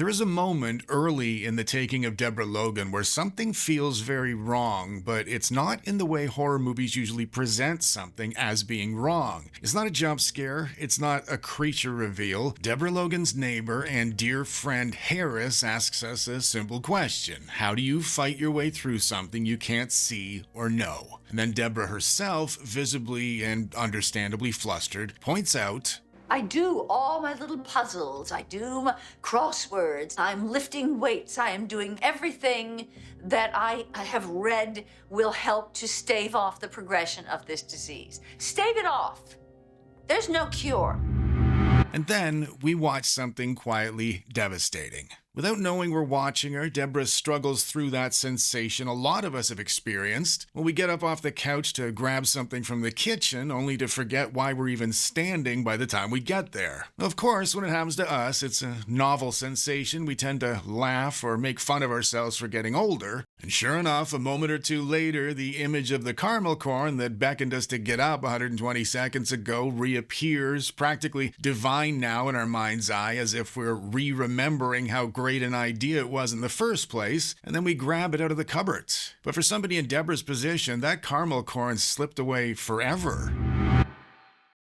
There is a moment early in the Taking of Deborah Logan where something feels very wrong, but it's not in the way horror movies usually present something as being wrong. It's not a jump scare, it's not a creature reveal. Deborah Logan's neighbor and dear friend Harris asks us a simple question. How do you fight your way through something you can't see or know? And then Deborah herself, visibly and understandably flustered, points out, I do all my little puzzles. I do my crosswords. I'm lifting weights. I am doing everything that I have read will help to stave off the progression of this disease. Stave it off. There's no cure. And then we watch something quietly devastating. Without knowing we're watching her, Deborah struggles through that sensation a lot of us have experienced when we get up off the couch to grab something from the kitchen, only to forget why we're even standing by the time we get there. Of course, when it happens to us, it's a novel sensation. We tend to laugh or make fun of ourselves for getting older. And sure enough, a moment or two later, the image of the caramel corn that beckoned us to get up 120 seconds ago reappears, practically divine now in our mind's eye, as if we're re-remembering how great an idea it was in the first place, and then we grab it out of the cupboard. But for somebody in Deborah's position, that caramel corn slipped away forever.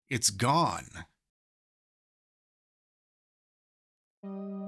It's gone.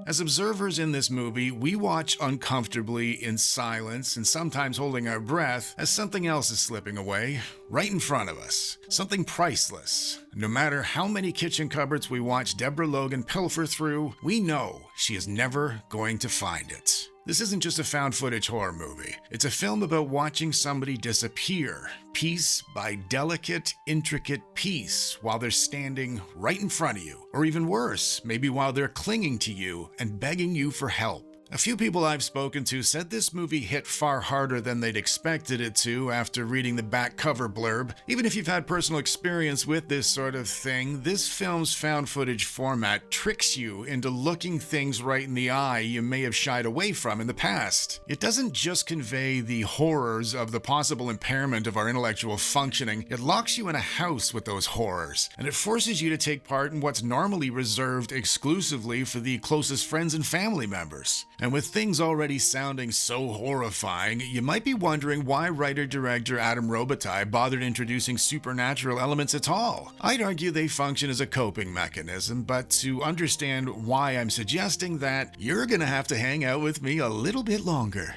As observers in this movie, we watch uncomfortably in silence and sometimes holding our breath as something else is slipping away right in front of us. Something priceless. No matter how many kitchen cupboards we watch Deborah Logan pilfer through, we know she is never going to find it. This isn't just a found footage horror movie. It's a film about watching somebody disappear, piece by delicate, intricate piece, while they're standing right in front of you. Or even worse, maybe while they're clinging to you and begging you for help. A few people I've spoken to said this movie hit far harder than they'd expected it to after reading the back cover blurb. Even if you've had personal experience with this sort of thing, this film's found footage format tricks you into looking things right in the eye you may have shied away from in the past. It doesn't just convey the horrors of the possible impairment of our intellectual functioning, it locks you in a house with those horrors, and it forces you to take part in what's normally reserved exclusively for the closest friends and family members. And with things already sounding so horrifying, you might be wondering why writer-director Adam Robitel bothered introducing supernatural elements at all. I'd argue they function as a coping mechanism, but to understand why I'm suggesting that, you're gonna have to hang out with me a little bit longer.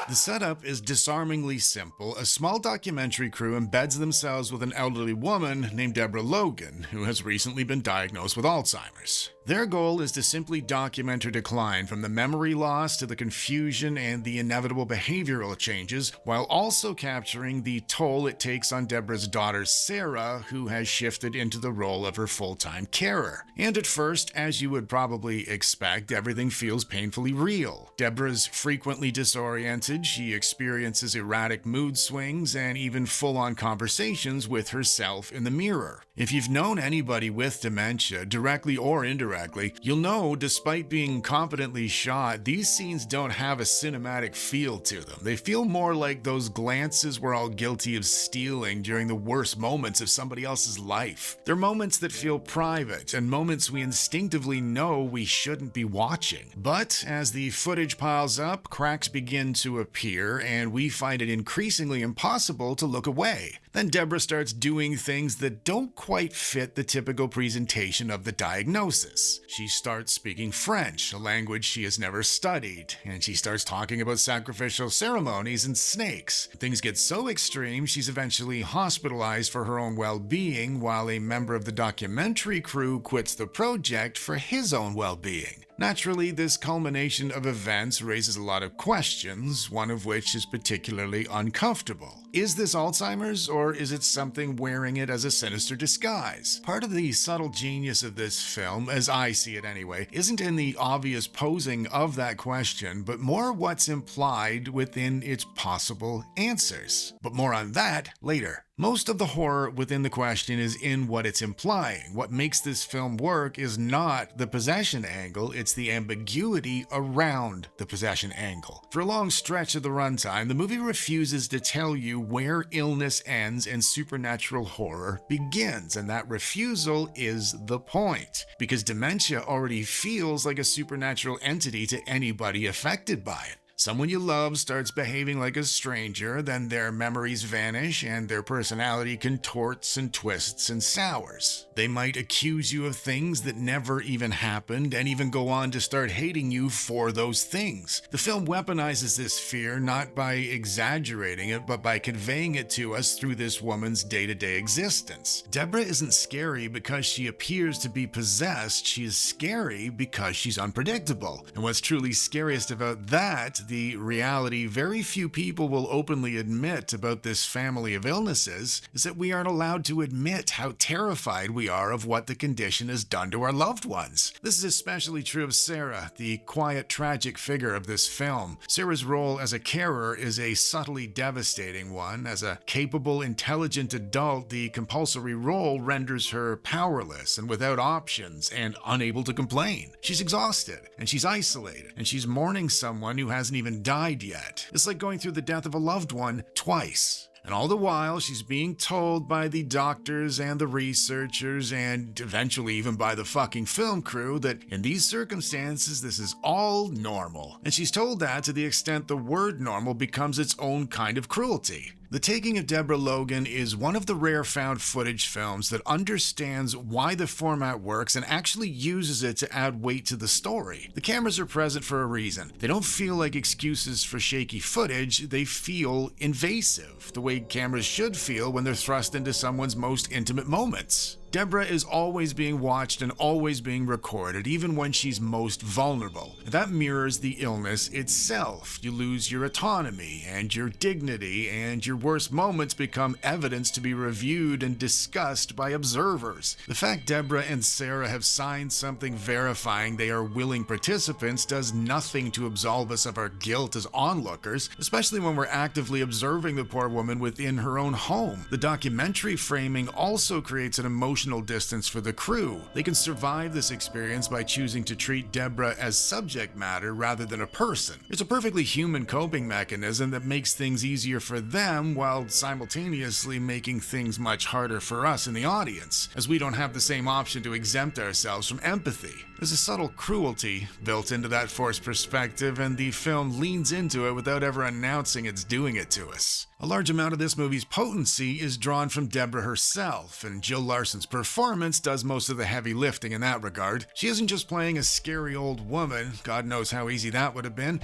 The setup is disarmingly simple. A small documentary crew embeds themselves with an elderly woman named Deborah Logan, who has recently been diagnosed with Alzheimer's. Their goal is to simply document her decline from the memory loss to the confusion and the inevitable behavioral changes, while also capturing the toll it takes on Deborah's daughter Sarah, who has shifted into the role of her full-time carer. And at first, as you would probably expect, everything feels painfully real. Deborah's frequently disoriented, she experiences erratic mood swings and even full-on conversations with herself in the mirror. If you've known anybody with dementia, directly or indirectly, you'll know despite being competently shot, these scenes don't have a cinematic feel to them. They feel more like those glances we're all guilty of stealing during the worst moments of somebody else's life. They're moments that feel private and moments we instinctively know we shouldn't be watching. But as the footage piles up, cracks begin to appear and we find it increasingly impossible to look away. Then Deborah starts doing things that don't quite fit the typical presentation of the diagnosis. She starts speaking French, a language she has never studied, and she starts talking about sacrificial ceremonies and snakes. Things get so extreme, she's eventually hospitalized for her own well-being, while a member of the documentary crew quits the project for his own well-being. Naturally, this culmination of events raises a lot of questions, one of which is particularly uncomfortable. Is this Alzheimer's, or is it something wearing it as a sinister disguise? Part of the subtle genius of this film, as I see it anyway, isn't in the obvious posing of that question, but more what's implied within its possible answers. But more on that later. Most of the horror within the question is in what it's implying. What makes this film work is not the possession angle, it's the ambiguity around the possession angle. For a long stretch of the runtime, the movie refuses to tell you where illness ends and supernatural horror begins, and that refusal is the point, because dementia already feels like a supernatural entity to anybody affected by it. Someone you love starts behaving like a stranger, then their memories vanish and their personality contorts and twists and sours. They might accuse you of things that never even happened and even go on to start hating you for those things. The film weaponizes this fear not by exaggerating it, but by conveying it to us through this woman's day-to-day existence. Deborah isn't scary because she appears to be possessed. She is scary because she's unpredictable. And what's truly scariest about that, the reality very few people will openly admit about this family of illnesses, is that we aren't allowed to admit how terrified we are of what the condition has done to our loved ones. This is especially true of Sarah, the quiet, tragic figure of this film. Sarah's role as a carer is a subtly devastating one. As a capable, intelligent adult, the compulsory role renders her powerless and without options and unable to complain. She's exhausted, and she's isolated, and she's mourning someone who hasn't even died yet. It's like going through the death of a loved one twice. And all the while, she's being told by the doctors and the researchers and eventually even by the fucking film crew that in these circumstances, this is all normal. And she's told that to the extent the word normal becomes its own kind of cruelty. The Taking of Deborah Logan is one of the rare found footage films that understands why the format works and actually uses it to add weight to the story. The cameras are present for a reason. They don't feel like excuses for shaky footage, they feel invasive, the way cameras should feel when they're thrust into someone's most intimate moments. Deborah is always being watched and always being recorded, even when she's most vulnerable. That mirrors the illness itself. You lose your autonomy and your dignity, and your worst moments become evidence to be reviewed and discussed by observers. The fact Deborah and Sarah have signed something verifying they are willing participants does nothing to absolve us of our guilt as onlookers, especially when we're actively observing the poor woman within her own home. The documentary framing also creates an emotional distance for the crew. They can survive this experience by choosing to treat Deborah as subject matter rather than a person. It's a perfectly human coping mechanism that makes things easier for them while simultaneously making things much harder for us in the audience, as we don't have the same option to exempt ourselves from empathy. There's a subtle cruelty built into that forced perspective, and the film leans into it without ever announcing it's doing it to us. A large amount of this movie's potency is drawn from Deborah herself, and Jill Larson's performance does most of the heavy lifting in that regard. She isn't just playing a scary old woman, God knows how easy that would have been.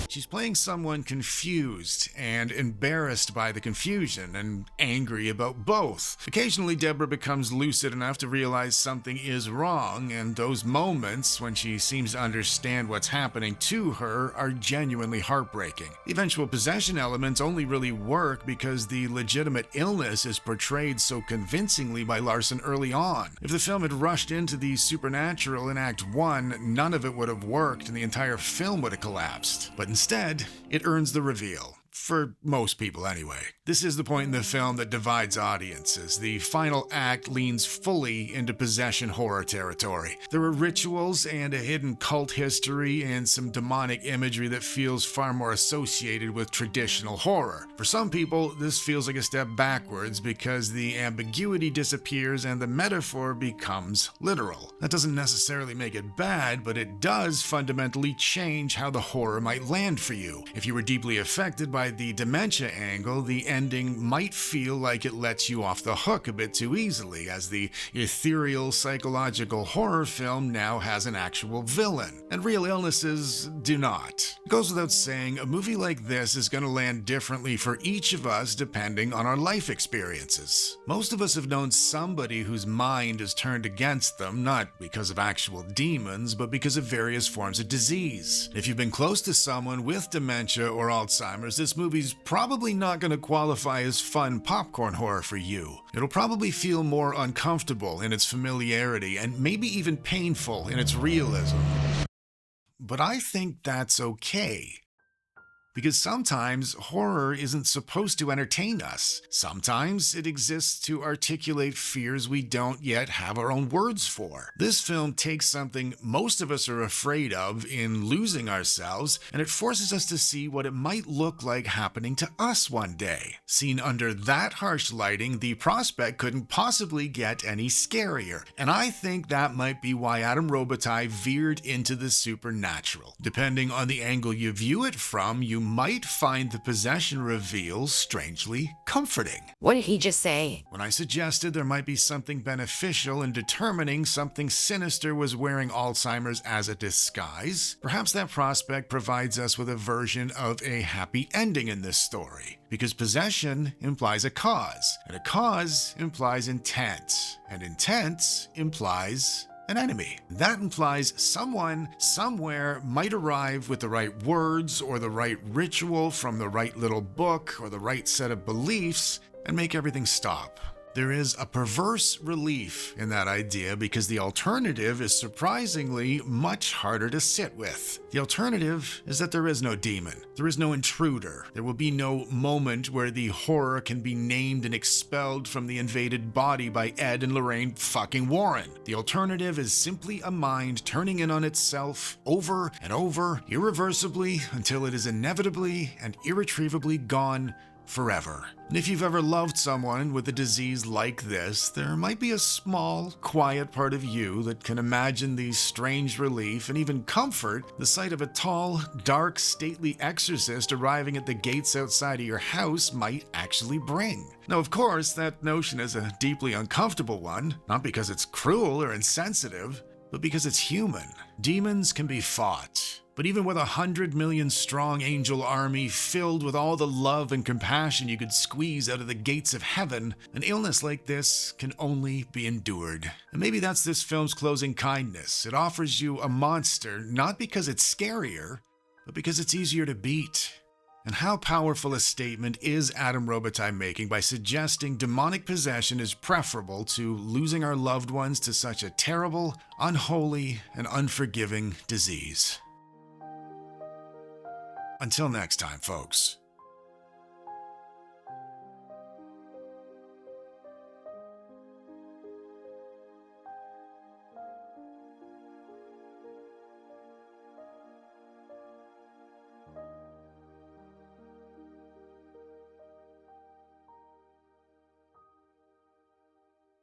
She's playing someone confused and embarrassed by the confusion and angry about both. Occasionally, Deborah becomes lucid enough to realize something is wrong, and those moments when she seems to understand what's happening to her are genuinely heartbreaking. The eventual possession elements only really work because the legitimate illness is portrayed so convincingly by Larson early on. If the film had rushed into the supernatural in Act 1, none of it would have worked and the entire film would have collapsed. But instead, it earns the reveal. For most people, anyway. This is the point in the film that divides audiences. The final act leans fully into possession horror territory. There are rituals and a hidden cult history and some demonic imagery that feels far more associated with traditional horror. For some people, this feels like a step backwards because the ambiguity disappears and the metaphor becomes literal. That doesn't necessarily make it bad, but it does fundamentally change how the horror might land for you. If you were deeply affected by the dementia angle, the ending might feel like it lets you off the hook a bit too easily, as the ethereal psychological horror film now has an actual villain, and real illnesses do not. It goes without saying, a movie like this is going to land differently for each of us depending on our life experiences. Most of us have known somebody whose mind is turned against them, not because of actual demons, but because of various forms of disease. If you've been close to someone with dementia or Alzheimer's, this movie's probably not going to qualify as fun popcorn horror for you. It'll probably feel more uncomfortable in its familiarity and maybe even painful in its realism. But I think that's okay. Because sometimes horror isn't supposed to entertain us. Sometimes it exists to articulate fears we don't yet have our own words for. This film takes something most of us are afraid of in losing ourselves, and it forces us to see what it might look like happening to us one day. Seen under that harsh lighting, the prospect couldn't possibly get any scarier, and I think that might be why Adam Robitel veered into the supernatural. Depending on the angle you view it from, you might find the possession reveal strangely comforting. What did he just say? When I suggested there might be something beneficial in determining something sinister was wearing Alzheimer's as a disguise, perhaps that prospect provides us with a version of a happy ending in this story. Because possession implies a cause, and a cause implies intent, and intent implies an enemy. That implies someone, somewhere might arrive with the right words or the right ritual from the right little book or the right set of beliefs and make everything stop. There is a perverse relief in that idea because the alternative is surprisingly much harder to sit with. The alternative is that there is no demon. There is no intruder. There will be no moment where the horror can be named and expelled from the invaded body by Ed and Lorraine fucking Warren. The alternative is simply a mind turning in on itself over and over, irreversibly, until it is inevitably and irretrievably gone forever. And if you've ever loved someone with a disease like this, there might be a small, quiet part of you that can imagine the strange relief and even comfort the sight of a tall, dark, stately exorcist arriving at the gates outside of your house might actually bring. Now, of course, that notion is a deeply uncomfortable one, not because it's cruel or insensitive, but because it's human. Demons can be fought. But even with 100 million strong angel army filled with all the love and compassion you could squeeze out of the gates of heaven, an illness like this can only be endured. And maybe that's this film's closing kindness. It offers you a monster not because it's scarier, but because it's easier to beat. And how powerful a statement is Adam Robitel making by suggesting demonic possession is preferable to losing our loved ones to such a terrible, unholy, and unforgiving disease. Until next time, folks.